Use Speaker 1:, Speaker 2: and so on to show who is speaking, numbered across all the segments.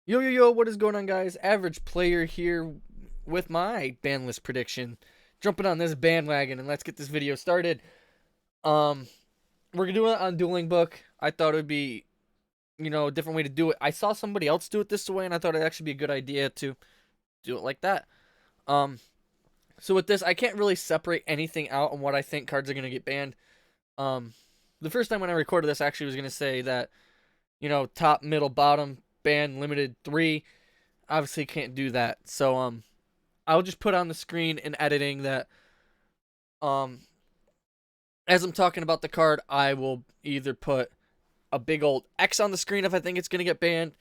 Speaker 1: Yo, yo, yo, what is going on, guys? Average player here with my Banlist prediction. Jumping on this bandwagon and let's get this video started. Um, we're gonna do it on Dueling Book. I thought it would be, a different way to do it. I saw somebody else do it this way and I thought it'd actually be a good idea to do it like that. Um, so with this, I can't really separate anything out on what I think cards are gonna get banned. Um, the first time when I recorded this, I actually was gonna say that, top, middle, bottom, ban limited 3. Obviously can't do that. So I'll just put on the screen in editing that um as I'm talking about the card, I will either put a big old X on the screen if I think it's gonna get banned,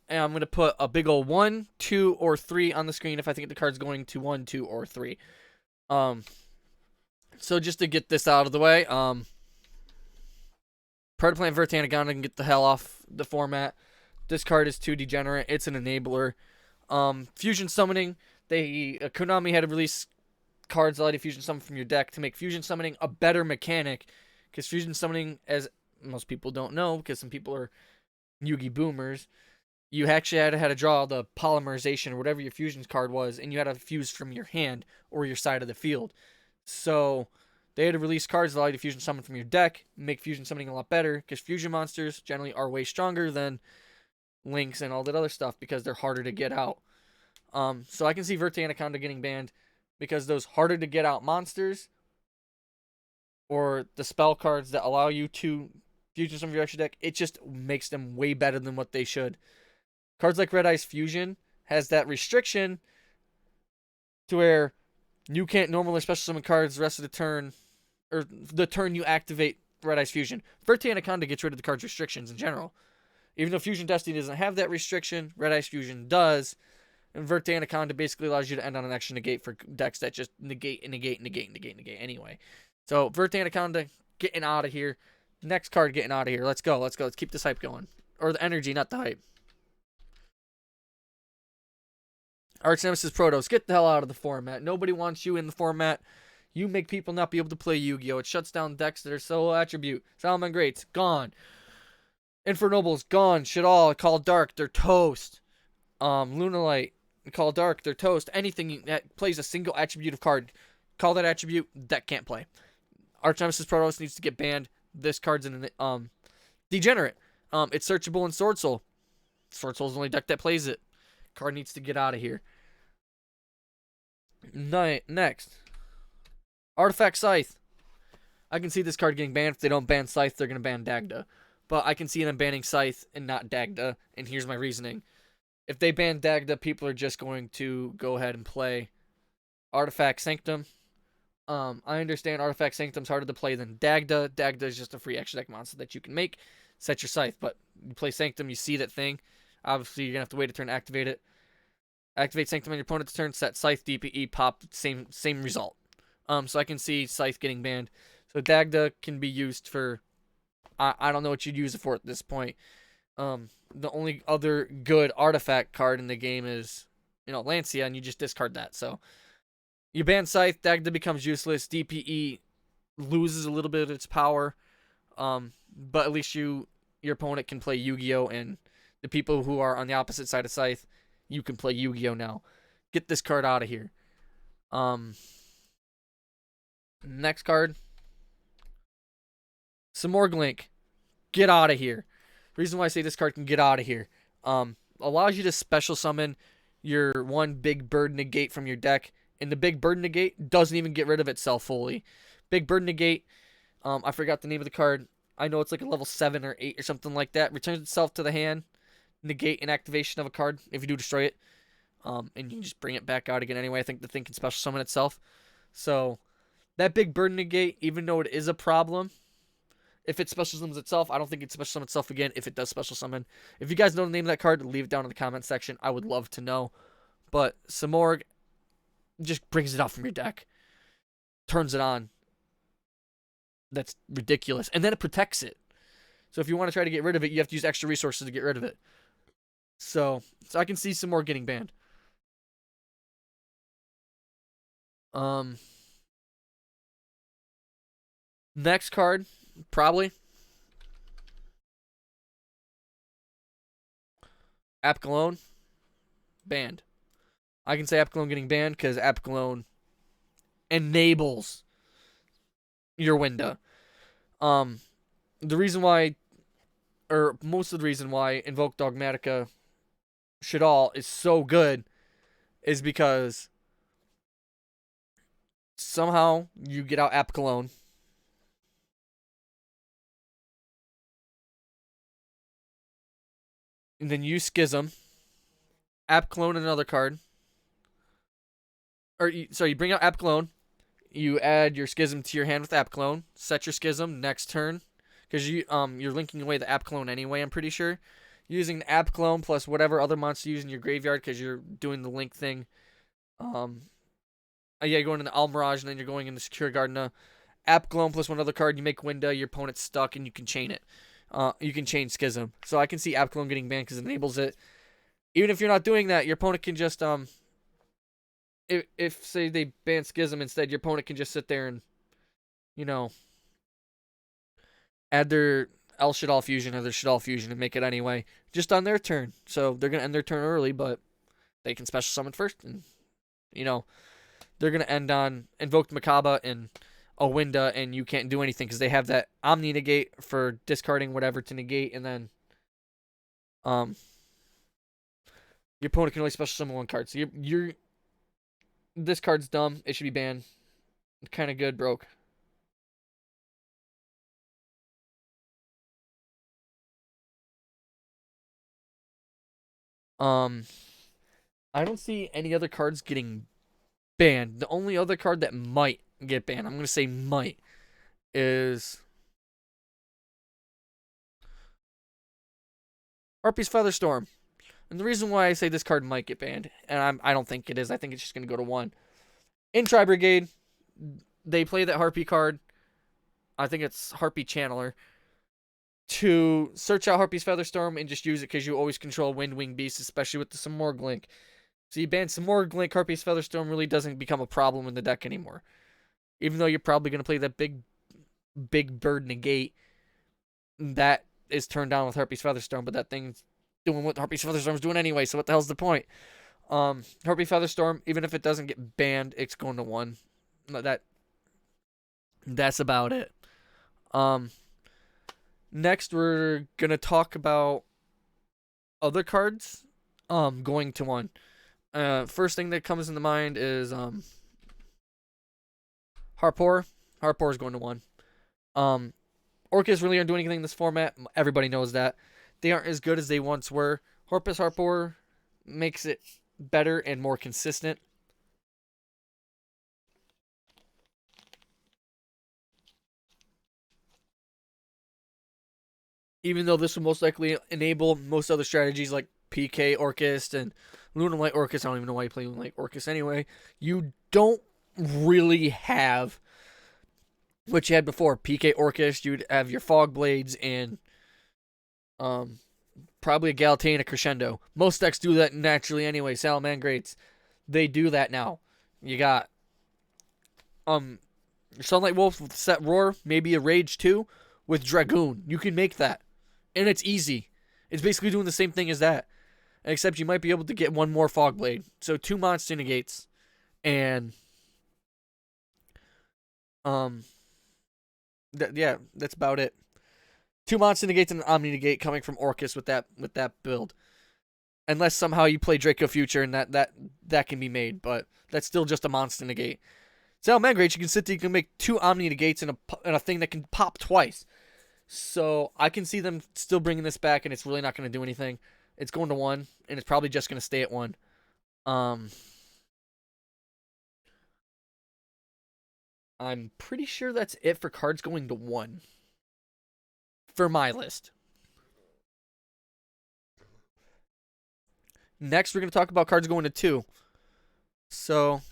Speaker 1: and I'm gonna put a big old 1, 2, or 3 on the screen if I think the card's going to 1, 2, or 3. Um so just to get this out of the way, Protoplant Vertanagon can get the hell off the format. This card is too degenerate. It's an enabler. Fusion summoning. Konami had to release cards allowed you fusion summon from your deck to make fusion summoning a better mechanic. Because fusion summoning, as most people don't know, because some people are Yugi boomers, you actually had to draw the polymerization or whatever your fusion card was, and you had to fuse from your hand or your side of the field. So they had to release cards that allow you to fusion summon from your deck, make fusion summoning a lot better, because fusion monsters generally are way stronger than links and all that other stuff because they're harder to get out. So I can see Vertanagon getting banned because those harder to get out monsters or the spell cards that allow you to fusion some of your extra deck, it just makes them way better than what they should. Cards like Red Eyes Fusion has that restriction to where you can't normally special summon cards the rest of the turn, or the turn you activate Red Eyes Fusion. Vertanagon gets rid of the card's restrictions in general. Even though Fusion Destiny doesn't have that restriction, Red Eyes Fusion does. And Vertanagon basically allows you to end on an extra negate for decks that just negate anyway. So Vertanagon getting out of here. Next card getting out of here. Let's go. Let's keep this hype going. Or the energy, not the hype. Arch Nemesis Protos, get the hell out of the format. Nobody wants you in the format. You make people not be able to play Yu-Gi-Oh! It shuts down decks that are solo attribute. Salmon Greats, gone. Infernobles, gone. Shadal, Call Dark, they're toast. Lunalight, Call Dark, they're toast. Anything that plays a single attribute of card, call that attribute, that can't play. Arch Nemesis Protos needs to get banned. This card's in an degenerate. It's searchable in Sword Soul. Sword Soul's the only deck that plays it. Card needs to get out of here. Next, Artifact Scythe. I can see this card getting banned. If they don't ban Scythe, they're going to ban Dagda. But I can see them banning Scythe and not Dagda, and here's my reasoning. If they ban Dagda, people are just going to go ahead and play Artifact Sanctum. I understand Artifact Sanctum's harder to play than Dagda. Dagda is just a free extra deck monster that you can make. Set your Scythe, but you play Sanctum, you see that thing. Obviously, you're going to have to wait a turn to activate it. Activate Sanctum on your opponent's turn, set Scythe, DPE, pop, same result. So I can see Scythe getting banned. So Dagda can be used for... I don't know what you'd use it for at this point. The only other good artifact card in the game is, Lancia, and you just discard that. So you ban Scythe, Dagda becomes useless, DPE loses a little bit of its power, but at least your opponent can play Yu-Gi-Oh! And the people who are on the opposite side of Scythe, you can play Yu-Gi-Oh! Now. Get this card out of here. Next card. Some more Glink. Get out of here. Reason why I say this card can get out of here. Allows you to special summon your one big bird negate from your deck. And the big bird negate doesn't even get rid of itself fully. Big bird negate, I forgot the name of the card. I know it's like a level 7 or 8 or something like that. Returns itself to the hand. Negate an activation of a card if you do destroy it. And you can just bring it back out again anyway. I think the thing can special summon itself. So, that big bird negate, even though it is a problem, if it special summons itself, I don't think it special summons itself again if it does special summon. If you guys know the name of that card, leave it down in the comment section. I would love to know. But Samorg just brings it out from your deck. Turns it on. That's ridiculous. And then it protects it. So if you want to try to get rid of it, you have to use extra resources to get rid of it. So I can see some more getting banned. Next card, probably Apgalone. banned. I can say Apicalone getting banned because Apicalone enables your window. The reason why, or most of the reason why Invoke Dogmatica Shadal is so good is because somehow you get out Apicalone. And then you Schism. Apicalone another card. You bring out Apicalone. You add your Schism to your hand with Apicalone. Set your Schism next turn. Because you're linking away the Apicalone anyway, I'm pretty sure. Using the Apicalone plus whatever other monster you use in your graveyard because you're doing the link thing. You're going in the Mirage and then you're going in the Secure Gardener. Apicalone plus one other card, you make window, your opponent's stuck, and you can chain it. You can chain Schism. So I can see Apicalone getting banned because it enables it. Even if you're not doing that, your opponent can just if say they ban Schism instead, your opponent can just sit there and add their El Shadal Fusion or their Shadal Fusion and make it anyway, just on their turn. So they're gonna end their turn early, but they can special summon first, and they're gonna end on Invoked Macabre and a Winda, and you can't do anything because they have that Omni negate for discarding whatever to negate, and then your opponent can only special summon one card. So you're this card's dumb. It should be banned. Kind of good, broke. I don't see any other cards getting banned. The only other card that might get banned, I'm going to say might, is Harpy's Featherstorm. And the reason why I say this card might get banned, and I don't think it is, I think it's just going to go to 1. In Tri Brigade, they play that Harpy card, I think it's Harpy Channeler, to search out Harpy's Featherstorm and just use it because you always control Wind Wing Beast, especially with some more Glink. So you ban some more Glink, Harpy's Featherstorm really doesn't become a problem in the deck anymore. Even though you're probably going to play that big bird negate that is turned down with Harpy's Featherstorm, but that thing's doing what Harpy's Featherstorm's doing anyway, so what the hell's the point? Harpy Featherstorm, even if it doesn't get banned, it's going to 1. That's about it. Next, we're going to talk about other cards going to 1. First thing that comes into mind is Harpor. Harpor is going to 1. Orcas really aren't doing anything in this format. Everybody knows that. They aren't as good as they once were. Harpor makes it better and more consistent. Even though this will most likely enable most other strategies like PK Orcas and Lunar Light Orcas. I don't even know why you play Lunar Light Orcas anyway. You don't really have what you had before. PK Orcas, you'd have your Fog Blades and probably a Galatea and a Crescendo. Most decks do that naturally anyway. Salmon Greats, they do that now. You got Sunlight Wolf with set Roar, maybe a Rage 2 with Dragoon. You can make that. And it's easy. It's basically doing the same thing as that. Except you might be able to get one more Fog Blade. So 2 monster negates. And that's about it. 2 monster negates and an Omni negate coming from Orcas with that build. Unless somehow you play Draco Future and that can be made, but that's still just a monster negate. Salmon Great, you can make 2 Omni negates and a thing that can pop twice. So I can see them still bringing this back, and it's really not going to do anything. It's going to 1, and it's probably just going to stay at 1. I'm pretty sure that's it for cards going to 1 for my list. Next, we're going to talk about cards going to 2. So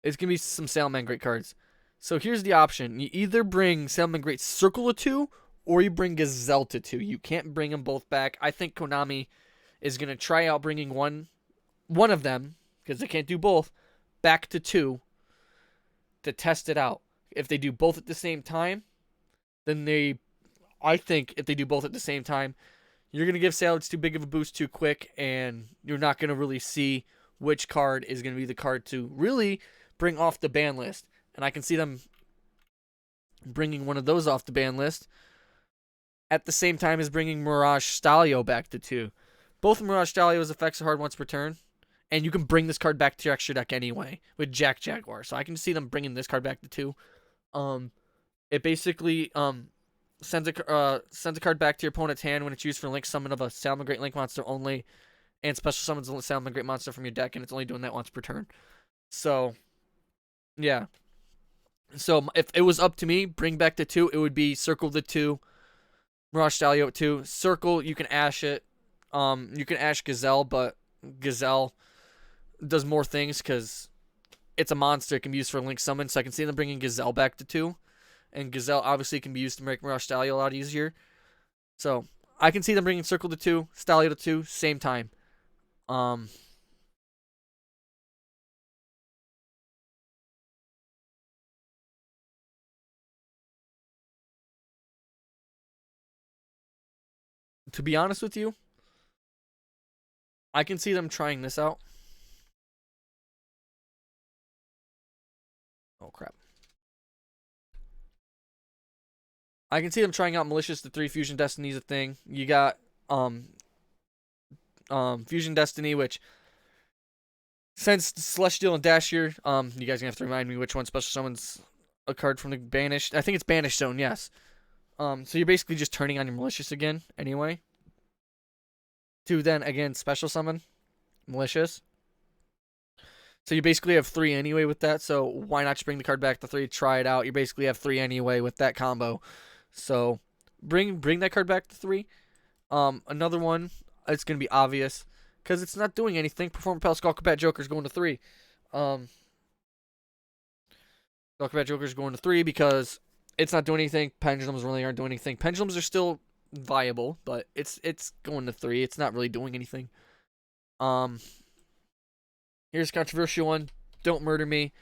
Speaker 1: it's going to be some Salmon Great cards. So here's the option. You either bring Salmon Great Circle to 2, or you bring Gazelle to 2. You can't bring them both back. I think Konami is going to try out bringing one of them, because they can't do both, back to 2 to test it out. If they do both at the same time, then I think if they do both at the same time, you're going to give Salads too big of a boost too quick, and you're not going to really see which card is going to be the card to really bring off the ban list. And I can see them bringing one of those off the ban list at the same time as bringing Mirage Stalio back to 2. Both Mirage Stalio's effects are hard once per turn, and you can bring this card back to your extra deck anyway with Jack Jaguar. So I can see them bringing this card back to 2. It basically sends a card back to your opponent's hand when it's used for link summon of a Salmon Great Link monster only, and special summons a Salmon Great monster from your deck, and it's only doing that once per turn. So, yeah. So if it was up to me, bring back the 2, it would be circle the 2, Mirage Stalio at 2. Circle, you can ash it. You can ash Gazelle, but Gazelle does more things because it's a monster. It can be used for link summon, so I can see them bringing Gazelle back to 2. And Gazelle obviously can be used to make Mirage Stalio a lot easier. So I can see them bringing Circle to 2, Stalio to 2, same time. To be honest with you, I can see them trying this out. Oh, crap. I can see them trying out Malicious to 3. Fusion Destiny is a thing. You got Fusion Destiny, which since Celestial and Dashier, you guys are gonna have to remind me which one special summons a card from the Banished. I think it's Banished Zone, yes. So you're basically just turning on your Malicious again, anyway. To then again special summon Malicious. So you basically have 3 anyway with that. So why not just bring the card back to 3? Try it out. You basically have 3 anyway with that combo. So bring that card back to 3. Another one, it's gonna be obvious because it's not doing anything. Perform Pal Skull Combat Joker's going to 3. Skull Combat Joker's going to 3 because it's not doing anything. Pendulums really aren't doing anything. Pendulums are still viable, but it's going to 3. It's not really doing anything. Here's a controversial one. Don't murder me.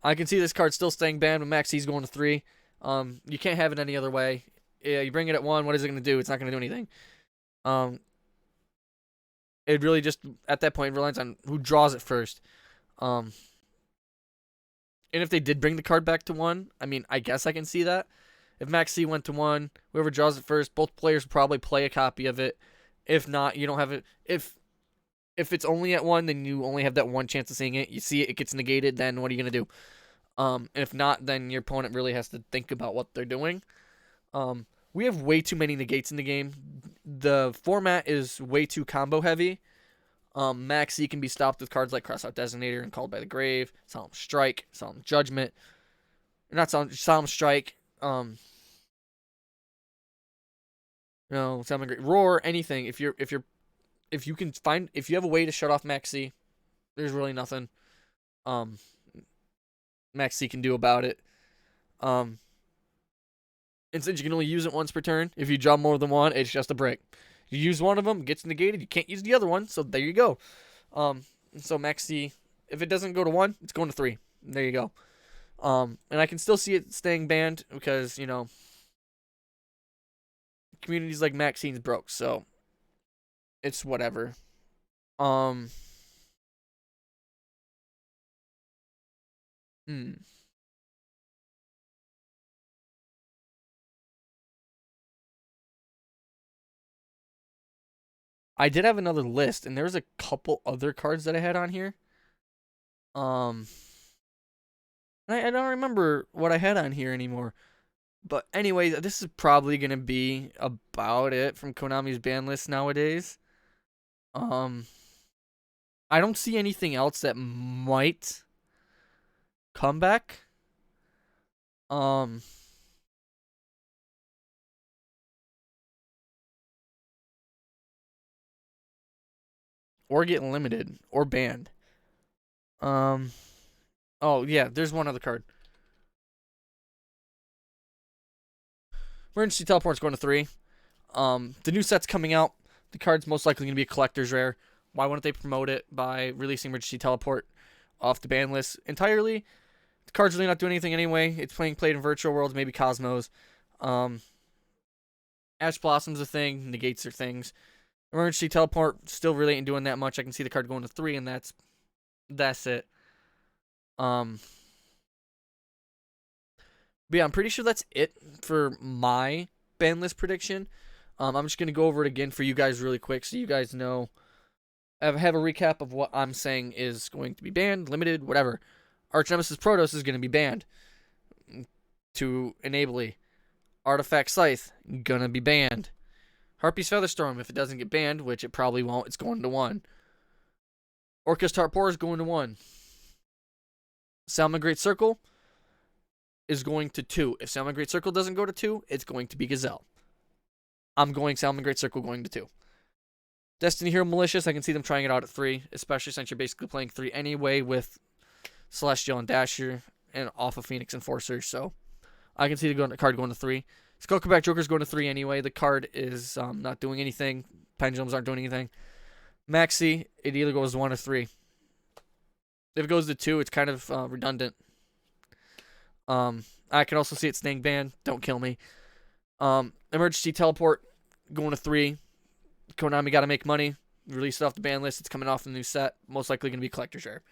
Speaker 1: I can see this card still staying banned, but Maxi's going to 3. You can't have it any other way. Yeah, you bring it at 1. What is it going to do? It's not going to do anything. It really just at that point relies on who draws it first. And if they did bring the card back to 1, I mean, I guess I can see that. If Maxi went to 1, whoever draws it first, both players will probably play a copy of it. If not, you don't have it. If it's only at 1, then you only have that one chance of seeing it. You see it, it gets negated, then what are you going to do? If not, then your opponent really has to think about what they're doing. We have way too many negates in the game. The format is way too combo heavy. Maxi can be stopped with cards like Crossout Designator and Called by the Grave, Solemn Strike, Solemn Judgment. Not Solemn Strike. Solemn Great Roar, anything. If you have a way to shut off Maxi, there's really nothing Maxi can do about it. And since you can only use it once per turn, if you draw more than 1, it's just a brick. You use one of them, gets negated, you can't use the other one, so there you go. So Maxi, if it doesn't go to 1, it's going to 3. There you go. And I can still see it staying banned because, communities like Maxine's broke, so it's whatever. I did have another list, and there was a couple other cards that I had on here. I don't remember what I had on here anymore. But anyway, this is probably going to be about it from Konami's ban list nowadays. I don't see anything else that might come back. Or get limited or banned. Oh yeah, there's one other card. Emergency Teleport's going to 3. The new set's coming out. The card's most likely going to be a collector's rare. Why wouldn't they promote it by releasing Emergency Teleport off the ban list entirely? The card's really not doing anything anyway. It's played in virtual worlds, maybe Cosmos. Um, Ash Blossom's a thing. Negates are things. Emergency Teleport still really ain't doing that much. I can see the card going to 3, and that's it. But yeah, I'm pretty sure that's it for my ban list prediction. I'm just gonna go over it again for you guys really quick, so you guys know. Have a recap of what I'm saying is going to be banned, limited, whatever. Arch Nemesis Protos is going to be banned to enably. Artifact Scythe, gonna be banned. Harpy's Featherstorm, if it doesn't get banned, which it probably won't, it's going to 1. Orcas Tarpor is going to 1. Salmon Great Circle is going to 2. If Salmon Great Circle doesn't go to 2, it's going to be Gazelle. I'm going Salmon Great Circle going to 2. Destiny Hero Malicious, I can see them trying it out at 3, especially since you're basically playing 3 anyway with Celestial and Dasher and off of Phoenix Enforcer, so I can see the card going to 3. Skullcraback Joker's going to 3 anyway. The card is not doing anything. Pendulums aren't doing anything. Maxi, it either goes to 1 or 3. If it goes to 2, it's kind of redundant. I can also see it staying banned. Don't kill me. Emergency Teleport going to 3. Konami got to make money. Release it off the ban list. It's coming off the new set. Most likely going to be collector's rare.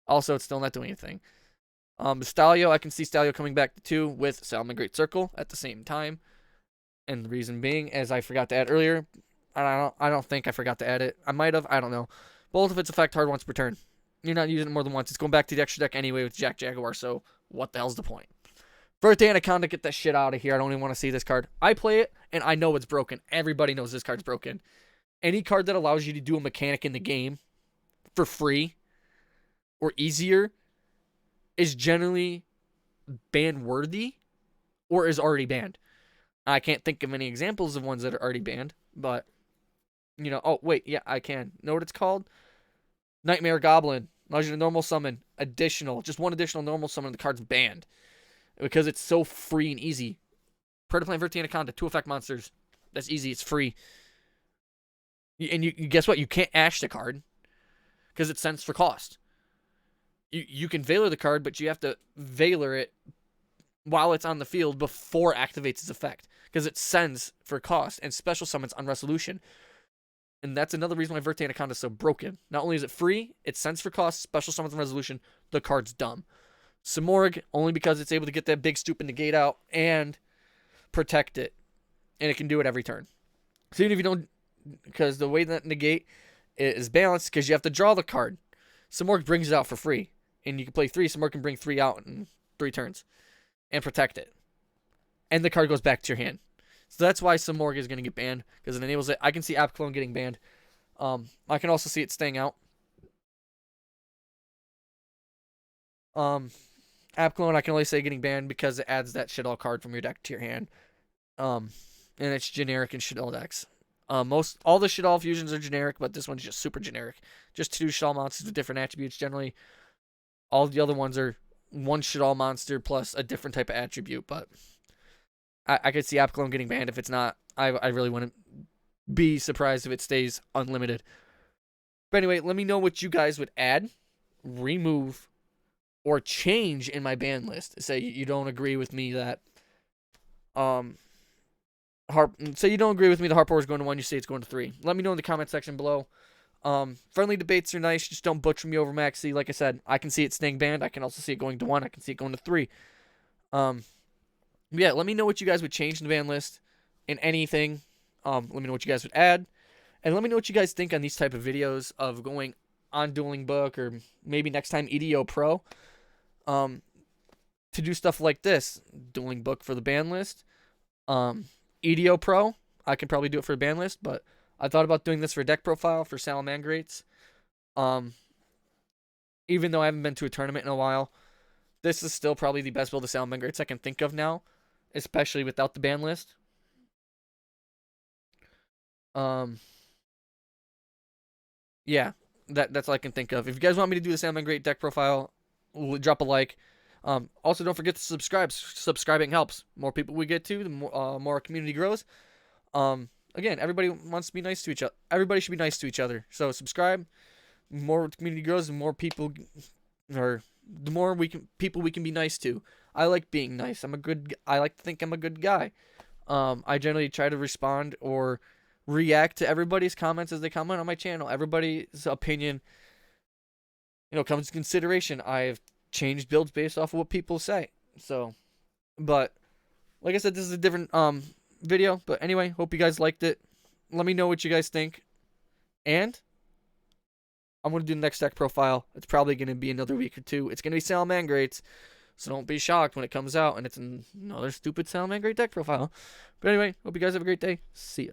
Speaker 1: Also, it's still not doing anything. Stalio, I can see Stalio coming back to 2 with Salmon Great Circle at the same time. And the reason being, as I forgot to add earlier, I don't think I forgot to add it. I might have. I don't know. Both of its effect hard once per turn. You're not using it more than once. It's going back to the extra deck anyway with Jack Jaguar, so what the hell's the point? Vertanagon, get that shit out of here. I don't even want to see this card. I play it, and I know it's broken. Everybody knows this card's broken. Any card that allows you to do a mechanic in the game for free or easier is generally ban-worthy or is already banned. I can't think of any examples of ones that are already banned, but, you know, oh, wait, yeah, I can. Know what it's called? Nightmare Goblin. Allows you to normal summon just one additional normal summon, the card's banned. Because it's so free and easy. Predaplan Vertanagon, 2 effect monsters. That's easy, it's free. And you guess what? You can't Ash the card. Because it's sends for cost. You can Valor the card, but you have to Valor it while it's on the field before it activates its effect. Because it sends for cost and special summons on resolution. And that's another reason why Vertanagon is so broken. Not only is it free, it sends for cost, special summons on resolution, the card's dumb. Samorg, only because it's able to get that big stupid negate out and protect it. And it can do it every turn. So even if you don't, because the way that negate is balanced, because you have to draw the card. Samorg brings it out for free. And you can play 3, Samorg can bring 3 out in 3 turns. And protect it. And the card goes back to your hand. So that's why Samorg is going to get banned, because it enables it. I can see App Clone getting banned. I can also see it staying out. App Clone, I can only say getting banned because it adds that shit all card from your deck to your hand. And it's generic in shit all decks. All the shit all fusions are generic, but this one's just super generic. Just 2 shit all monsters with different attributes. Generally, all the other ones are 1 shit all monster plus a different type of attribute, but I could see App Clone getting banned if it's not. I really wouldn't be surprised if it stays unlimited. But anyway, let me know what you guys would add, remove, or change in my ban list. Say you don't agree with me that say you don't agree with me the Harpor is going to 1, you say it's going to 3. Let me know in the comment section below. Friendly debates are nice, just don't butcher me over Maxi. Like I said, I can see it staying banned. I can also see it going to 1. I can see it going to 3. Yeah, let me know what you guys would change in the ban list in anything. Let me know what you guys would add. And let me know what you guys think on these type of videos of going on Dueling Book or maybe next time EDO Pro. To do stuff like this. Dueling Book for the ban list. EDO Pro. I can probably do it for a ban list, but I thought about doing this for deck profile for Salmon Greats. Even though I haven't been to a tournament in a while, this is still probably the best build of Salmon Greats I can think of now, especially without the ban list. Yeah, that's all I can think of. If you guys want me to do the Salmon Great deck profile, drop a like. Also, don't forget to subscribe. Subscribing helps. More people we get to, the more our community grows. Again, everybody wants to be nice to each other. Everybody should be nice to each other. So subscribe. More community grows, the more people, or the more people we can be nice to. I like being nice. I like to think I'm a good guy. I generally try to respond or react to everybody's comments as they comment on my channel. Everybody's opinion, comes to consideration. I've changed builds based off of what people say. So, but like I said, this is a different video. But anyway, hope you guys liked it. Let me know what you guys think. And I'm going to do the next deck profile. It's probably going to be another week or two. It's going to be Salmon Greats. So don't be shocked when it comes out and it's another stupid Salmon Great deck profile. But anyway, hope you guys have a great day. See ya.